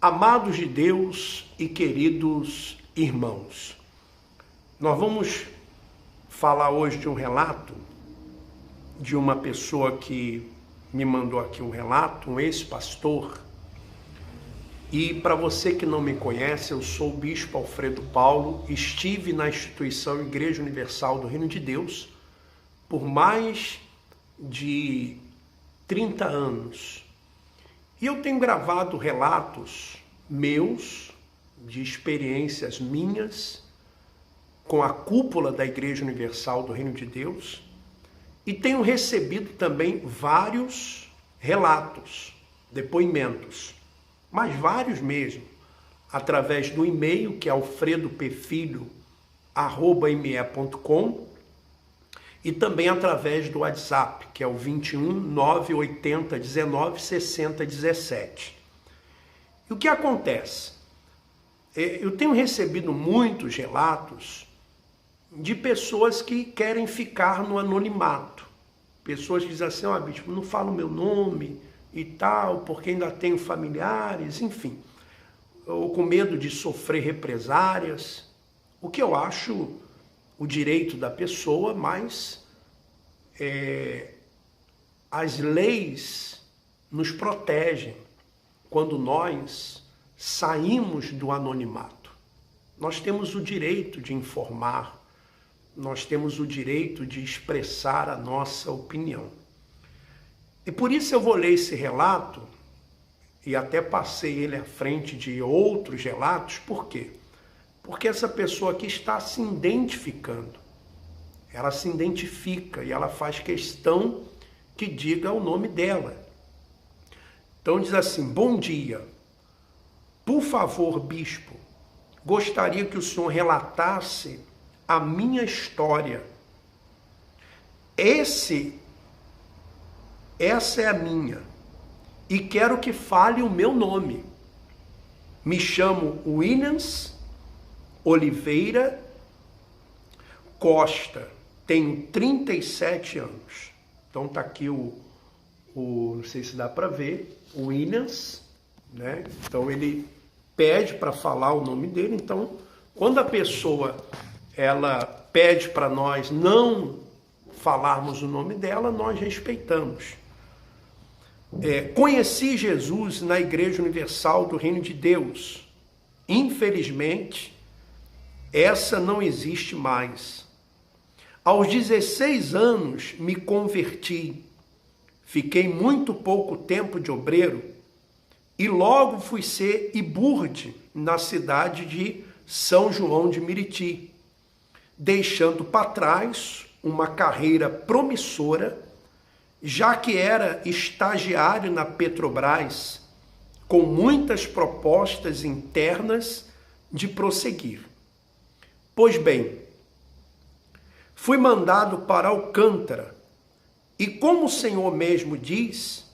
Amados de Deus e queridos irmãos, nós vamos falar hoje de um relato de uma pessoa que me mandou aqui um relato, um ex-pastor. E para você que não me conhece, eu sou o Bispo Alfredo Paulo, estive na instituição Igreja Universal do Reino de Deus por mais de 30 anos. E eu tenho gravado relatos meus, de experiências minhas, com a cúpula da Igreja Universal do Reino de Deus, e tenho recebido também vários relatos, depoimentos, mas vários mesmo, através do e-mail, que é alfredopefilho@me.com, e também através do WhatsApp, que é o 21 980 19 60 17. E o que acontece? Eu tenho recebido muitos relatos de pessoas que querem ficar no anonimato. Pessoas que dizem assim, bispo, não fala o meu nome e tal, porque ainda tenho familiares, enfim. Ou com medo de sofrer represárias, o que eu acho o direito da pessoa, mas as leis nos protegem quando nós saímos do anonimato. Nós temos o direito de informar, nós temos o direito de expressar a nossa opinião. E por isso eu vou ler esse relato, e até passei ele à frente de outros relatos. Por quê? Porque essa pessoa aqui está se identificando. Ela se identifica e ela faz questão que diga o nome dela. Então diz assim: bom dia, por favor, bispo, gostaria que o senhor relatasse a minha história. Essa é a minha, e quero que fale o meu nome. Me chamo Williams Oliveira Costa, tenho 37 anos. Então tá aqui não sei se dá para ver, o Williams, né? Então ele pede para falar o nome dele. Então, quando a pessoa ela pede para nós não falarmos o nome dela, nós respeitamos. Conheci Jesus na Igreja Universal do Reino de Deus. Infelizmente, essa não existe mais. Aos 16 anos me converti. Fiquei muito pouco tempo de obreiro e logo fui ser iburde na cidade de São João de Meriti, deixando para trás uma carreira promissora, já que era estagiário na Petrobras, com muitas propostas internas de prosseguir. Pois bem, fui mandado para Alcântara, e como o Senhor mesmo diz,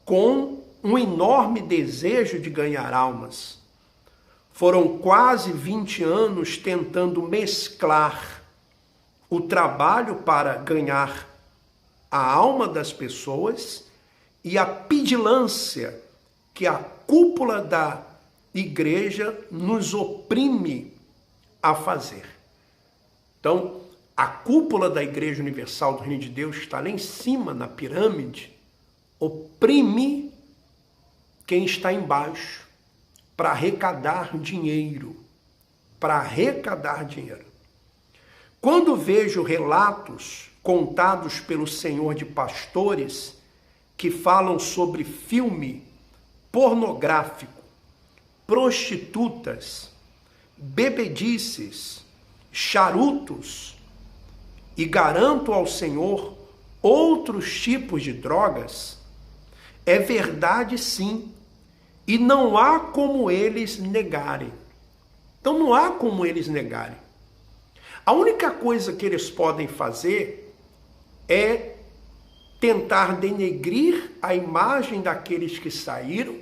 com um enorme desejo de ganhar almas. Foram quase 20 anos tentando mesclar o trabalho para ganhar a alma das pessoas e a pedilância que a cúpula da igreja nos oprime a fazer. Então, a cúpula da Igreja Universal do Reino de Deus está lá em cima, na pirâmide, oprime quem está embaixo para arrecadar dinheiro. Quando vejo relatos contados pelo senhor de pastores que falam sobre filme pornográfico, prostitutas, bebedices, charutos, e garanto ao Senhor outros tipos de drogas, é verdade sim, e não há como eles negarem. Então não há como eles negarem. A única coisa que eles podem fazer é tentar denegrir a imagem daqueles que saíram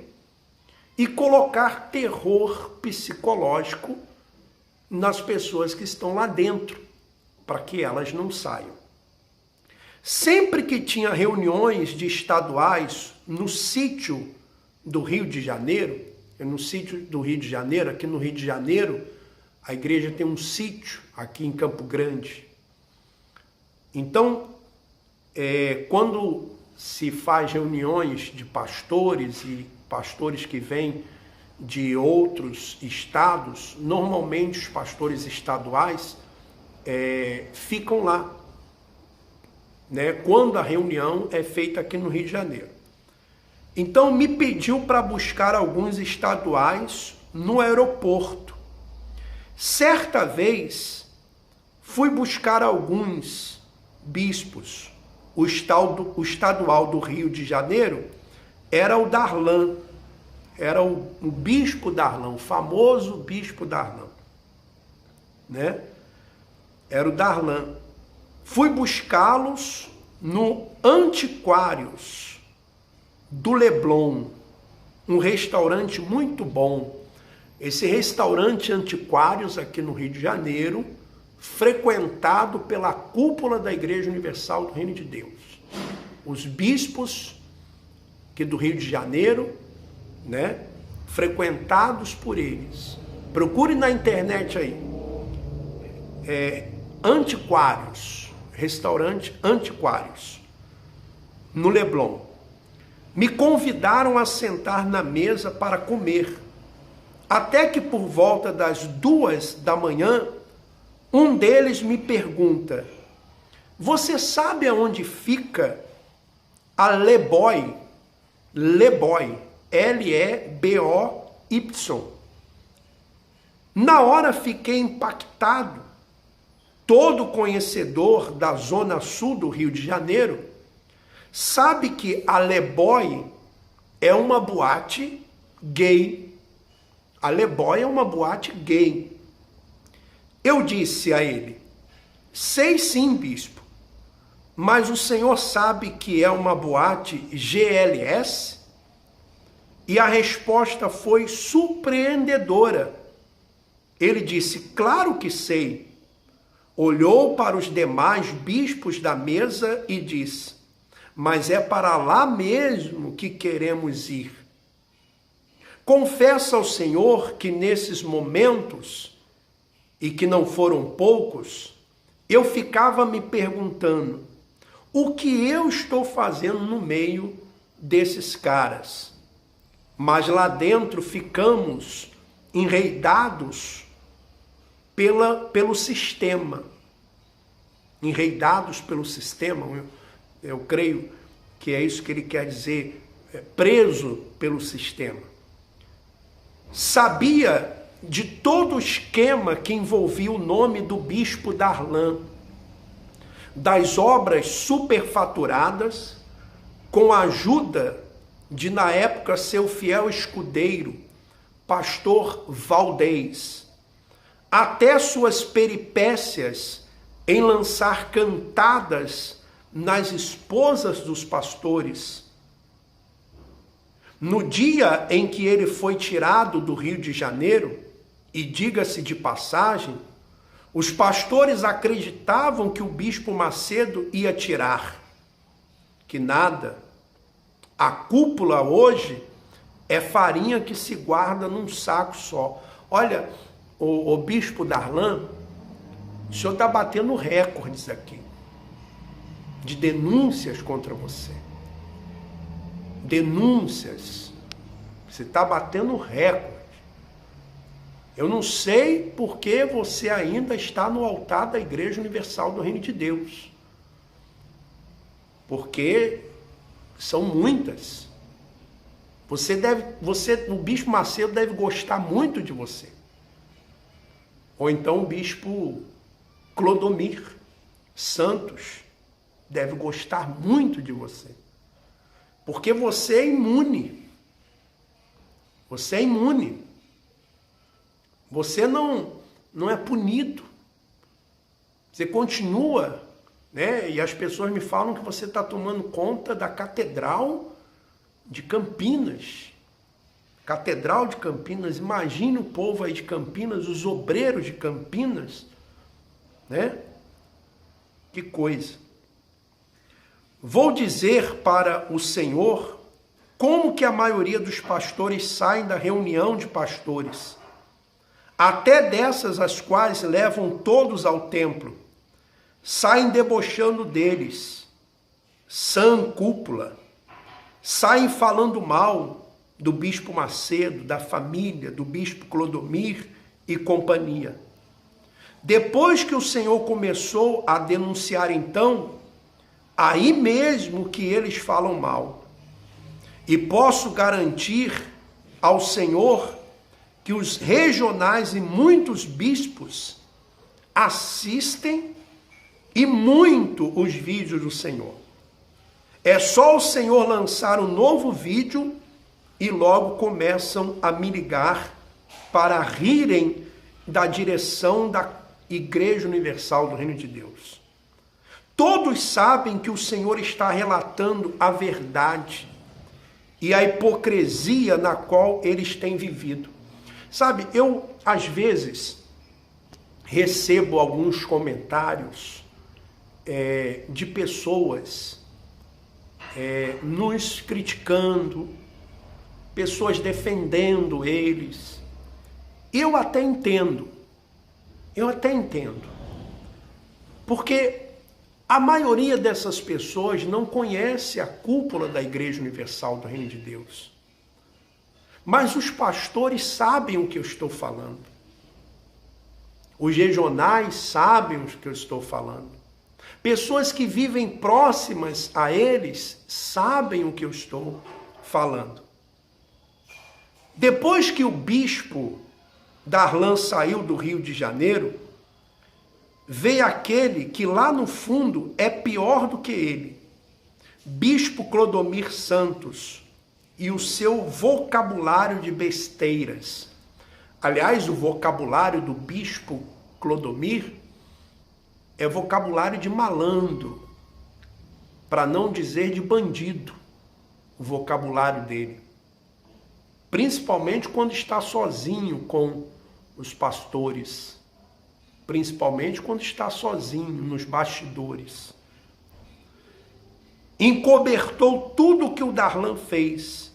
e colocar terror psicológico nas pessoas que estão lá dentro, para que elas não saiam. Sempre que tinha reuniões de estaduais no sítio do Rio de Janeiro, no sítio do Rio de Janeiro. Aqui no Rio de Janeiro, a igreja tem um sítio aqui em Campo Grande. Então, quando se faz reuniões de pastores e pastores que vêm de outros estados, normalmente os pastores estaduais ficam lá, né, quando a reunião é feita aqui no Rio de Janeiro. Então me pediu para buscar alguns estaduais no aeroporto. Certa vez fui buscar alguns bispos. O estadual do Rio de Janeiro era o Darlan, era o bispo Darlan, o famoso bispo Darlan, né? Era o Darlan. Fui buscá-los no Antiquários do Leblon, um restaurante muito bom. Esse restaurante Antiquários aqui no Rio de Janeiro, frequentado pela cúpula da Igreja Universal do Reino de Deus. Os bispos aqui do Rio de Janeiro, né, frequentados por eles. Procure na internet aí. Antiquários, restaurante Antiquários, no Leblon. Me convidaram a sentar na mesa para comer. Até que por volta das 2 da manhã, um deles me pergunta: você sabe aonde fica a Leboy? Leboy, L-E-B-O-Y. Na hora fiquei impactado. Todo conhecedor da zona sul do Rio de Janeiro sabe que a Leboy é uma boate gay. A Leboy é uma boate gay. Eu disse a ele: sei sim, bispo, mas o senhor sabe que é uma boate GLS? E a resposta foi surpreendedora. Ele disse: claro que sei. Olhou para os demais bispos da mesa e disse: mas é para lá mesmo que queremos ir. Confesso ao Senhor que nesses momentos, e que não foram poucos, eu ficava me perguntando: o que eu estou fazendo no meio desses caras? Mas lá dentro ficamos enreidados pelo sistema. Enreidados pelo sistema, eu creio que é isso que ele quer dizer, preso pelo sistema. Sabia de todo o esquema que envolvia o nome do bispo Darlan, das obras superfaturadas, com a ajuda de, na época, seu fiel escudeiro, pastor Valdez, até suas peripécias em lançar cantadas nas esposas dos pastores. No dia em que ele foi tirado do Rio de Janeiro, e diga-se de passagem, os pastores acreditavam que o bispo Macedo ia tirar. Que nada. A cúpula hoje é farinha que se guarda num saco só. Olha, o bispo Darlan, o senhor está batendo recordes aqui de denúncias contra você. Denúncias. Você está batendo recorde. Eu não sei por que você ainda está no altar da Igreja Universal do Reino de Deus. Porque são muitas. O bispo Macedo deve gostar muito de você. Ou então o bispo Clodomir Santos deve gostar muito de você. Porque você é imune. Você é imune. Você não é punido. Você continua, né? E as pessoas me falam que você está tomando conta da Catedral de Campinas. Catedral de Campinas. Imagine o povo aí de Campinas, os obreiros de Campinas, né? Que coisa. Vou dizer para o Senhor como que a maioria dos pastores saem da reunião de pastores, até dessas as quais levam todos ao templo, saem debochando deles, sã cúpula, saem falando mal do bispo Macedo, da família, do bispo Clodomir e companhia. Depois que o Senhor começou a denunciar então, aí mesmo que eles falam mal. E posso garantir ao Senhor que os regionais e muitos bispos assistem e muito os vídeos do Senhor. É só o Senhor lançar um novo vídeo e logo começam a me ligar para rirem da direção da Igreja Universal do Reino de Deus. Todos sabem que o Senhor está relatando a verdade e a hipocrisia na qual eles têm vivido. Sabe, eu às vezes recebo alguns comentários de pessoas nos criticando, pessoas defendendo eles. Eu até entendo, porque a maioria dessas pessoas não conhece a cúpula da Igreja Universal do Reino de Deus. Mas os pastores sabem o que eu estou falando. Os regionais sabem o que eu estou falando. Pessoas que vivem próximas a eles sabem o que eu estou falando. Depois que o bispo Darlan saiu do Rio de Janeiro, veio aquele que lá no fundo é pior do que ele, bispo Clodomir Santos, e o seu vocabulário de besteiras. Aliás, o vocabulário do bispo Clodomir é vocabulário de malandro, para não dizer de bandido, o vocabulário dele. Principalmente quando está sozinho com os pastores, principalmente quando está sozinho nos bastidores. Encobertou tudo o que o Darlan fez,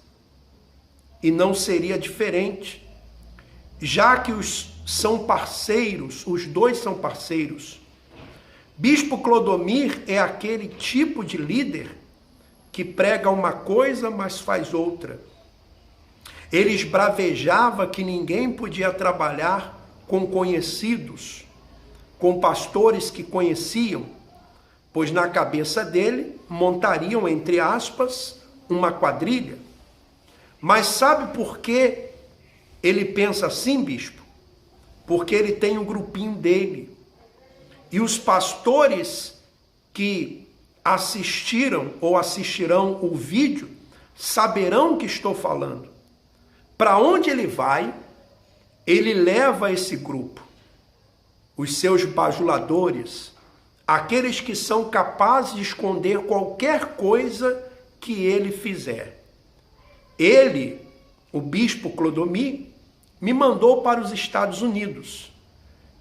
e não seria diferente, já que os dois são parceiros. Bispo Clodomir é aquele tipo de líder que prega uma coisa, mas faz outra. Ele esbravejava que ninguém podia trabalhar com conhecidos, com pastores que conheciam, pois na cabeça dele montariam, entre aspas, uma quadrilha. Mas sabe por que ele pensa assim, bispo? Porque ele tem um grupinho dele. E os pastores que assistiram ou assistirão o vídeo saberão o que estou falando. Para onde ele vai, ele leva esse grupo, os seus bajuladores, aqueles que são capazes de esconder qualquer coisa que ele fizer. Ele, o bispo Clodomir, me mandou para os Estados Unidos,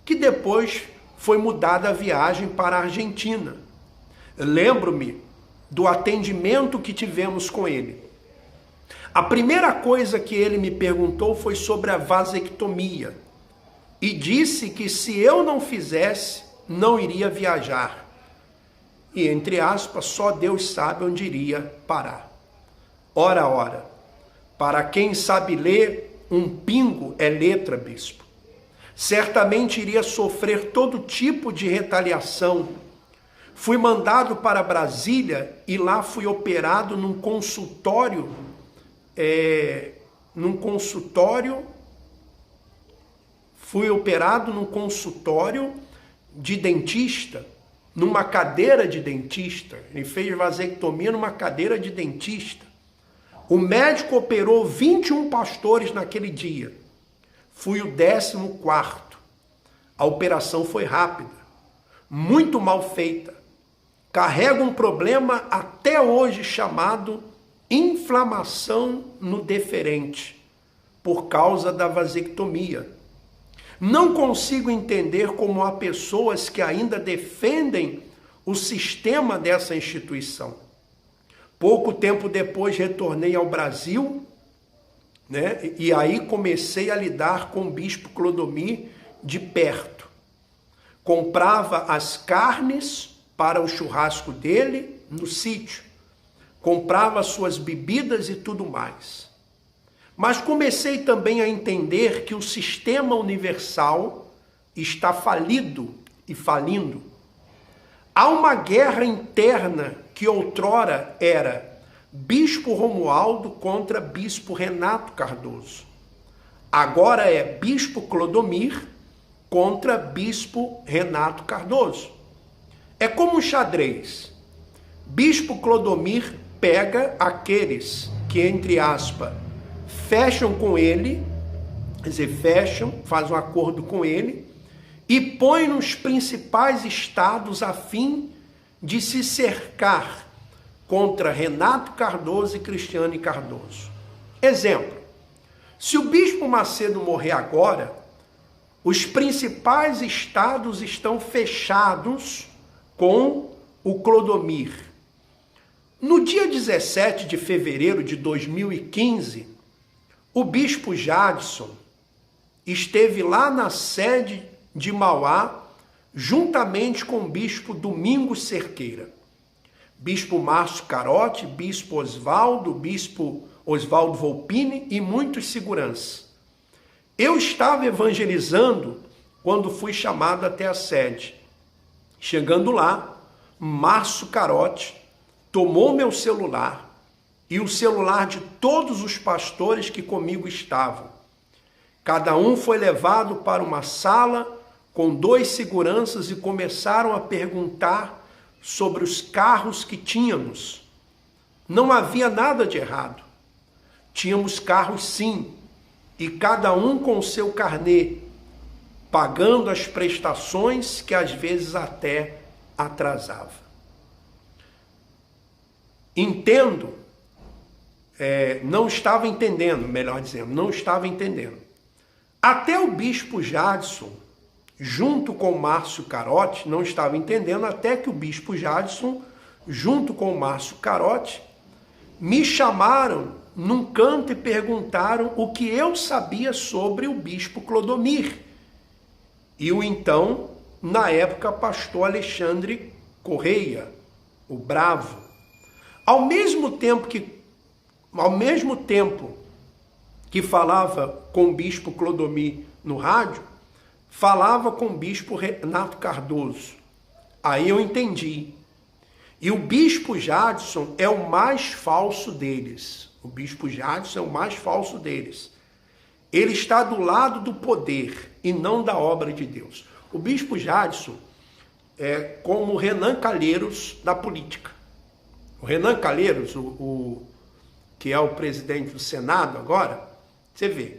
que depois foi mudada a viagem para a Argentina. Lembro-me do atendimento que tivemos com ele. A primeira coisa que ele me perguntou foi sobre a vasectomia e disse que se eu não fizesse, não iria viajar. E, entre aspas, só Deus sabe onde iria parar. Ora, para quem sabe ler, um pingo é letra, bispo. Certamente iria sofrer todo tipo de retaliação. Fui mandado para Brasília e lá fui operado num consultório de dentista, numa cadeira de dentista. Ele fez vasectomia numa cadeira de dentista. O médico operou 21 pastores naquele dia. Fui o 14º. A operação foi rápida, muito mal feita. Carrega um problema até hoje chamado inflamação no deferente, por causa da vasectomia. Não consigo entender como há pessoas que ainda defendem o sistema dessa instituição. Pouco tempo depois retornei ao Brasil, né? E aí comecei a lidar com o bispo Clodomir de perto. Comprava as carnes para o churrasco dele no sítio. Comprava suas bebidas e tudo mais. Mas comecei também a entender que o sistema universal está falido e falindo. Há uma guerra interna que outrora era Bispo Romualdo contra Bispo Renato Cardoso. Agora é Bispo Clodomir contra Bispo Renato Cardoso. É como um xadrez. Bispo Clodomir pega aqueles que, entre aspas, fecham com ele, quer dizer, faz um acordo com ele, e põe nos principais estados a fim de se cercar contra Renato Cardoso e Cristiane Cardoso. Exemplo, se o Bispo Macedo morrer agora, os principais estados estão fechados com o Clodomir. No dia 17 de fevereiro de 2015, o Bispo Jadson esteve lá na sede de Mauá, juntamente com o Bispo Domingos Cerqueira. Bispo Márcio Carotti, Bispo Oswaldo Volpini e muitos seguranças. Eu estava evangelizando quando fui chamado até a sede. Chegando lá, Márcio Carotti tomou meu celular e o celular de todos os pastores que comigo estavam. Cada um foi levado para uma sala com 2 seguranças e começaram a perguntar sobre os carros que tínhamos. Não havia nada de errado. Tínhamos carros sim, e cada um com o seu carnê, pagando as prestações que às vezes até atrasava. Entendo, não estava entendendo, melhor dizendo, não estava entendendo. Até o Bispo Jadson, junto com o Márcio Carotti, não estava entendendo, até que o Bispo Jadson, junto com o Márcio Carotti, me chamaram num canto e perguntaram o que eu sabia sobre o Bispo Clodomir. E o então, na época, pastor Alexandre Correia, o Bravo. Ao mesmo tempo que falava com o Bispo Clodomir no rádio, falava com o Bispo Renato Cardoso. Aí eu entendi. E o Bispo Jadson é o mais falso deles. O Bispo Jadson é o mais falso deles. Ele está do lado do poder e não da obra de Deus. O Bispo Jadson é como o Renan Calheiros da política. O Renan Calheiros, que é o presidente do Senado agora, você vê,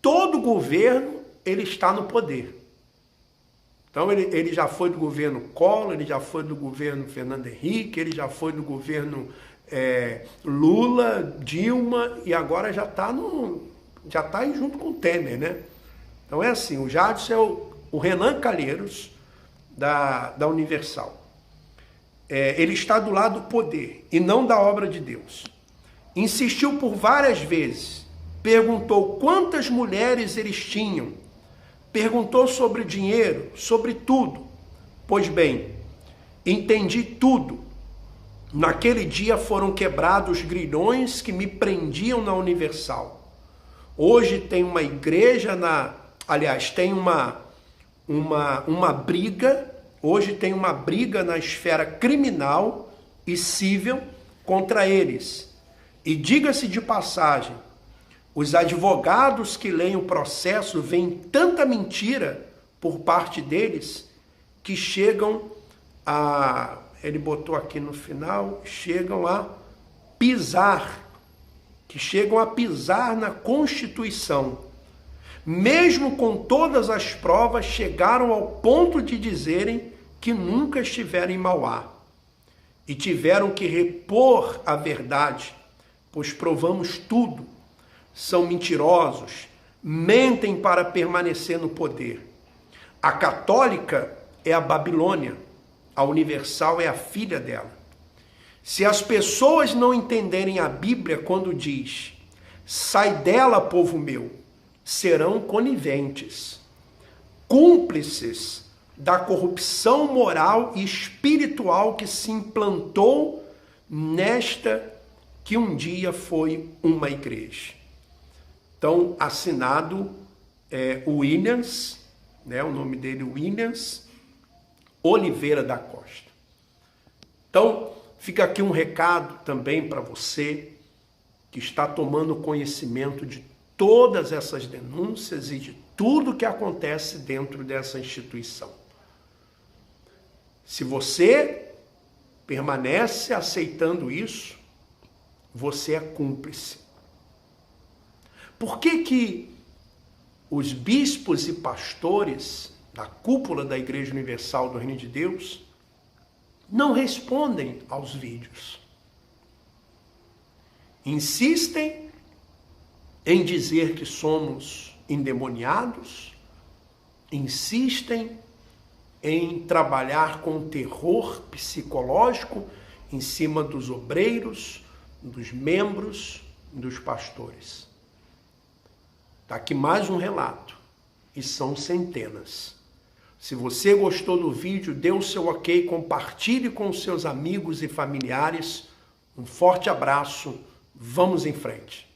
todo governo ele está no poder. Então ele já foi do governo Collor, ele já foi do governo Fernando Henrique, ele já foi do governo Lula, Dilma, e agora já está aí junto com o Temer, né? Então é assim, o Jadson é o Renan Calheiros da Universal. Ele está do lado do poder e não da obra de Deus. Insistiu por várias vezes, perguntou quantas mulheres eles tinham, perguntou sobre dinheiro, sobre tudo. Pois bem, entendi tudo. Naquele dia foram quebrados os grilhões que me prendiam na Universal. Hoje tem uma igreja tem uma briga, hoje tem uma briga na esfera criminal e civil contra eles. E diga-se de passagem, os advogados que leem o processo veem tanta mentira por parte deles que chegam a, ele botou aqui no final, chegam a pisar na Constituição. Mesmo com todas as provas, chegaram ao ponto de dizerem que nunca estiveram em Mauá. E tiveram que repor a verdade, pois provamos tudo. São mentirosos, mentem para permanecer no poder. A católica é a Babilônia, a Universal é a filha dela. Se as pessoas não entenderem a Bíblia quando diz: sai dela, povo meu, serão coniventes, cúmplices da corrupção moral e espiritual que se implantou nesta que um dia foi uma igreja. Então, assinado Williams, né, o nome dele Williams Oliveira da Costa. Então, fica aqui um recado também para você que está tomando conhecimento de todas essas denúncias e de tudo que acontece dentro dessa instituição. Se você permanece aceitando isso, você é cúmplice. Por que os bispos e pastores da cúpula da Igreja Universal do Reino de Deus não respondem aos vídeos? Insistem em dizer que somos endemoniados, insistem em trabalhar com terror psicológico em cima dos obreiros, dos membros, dos pastores. Está aqui mais um relato, e são centenas. Se você gostou do vídeo, dê o seu ok, compartilhe com os seus amigos e familiares. Um forte abraço, vamos em frente.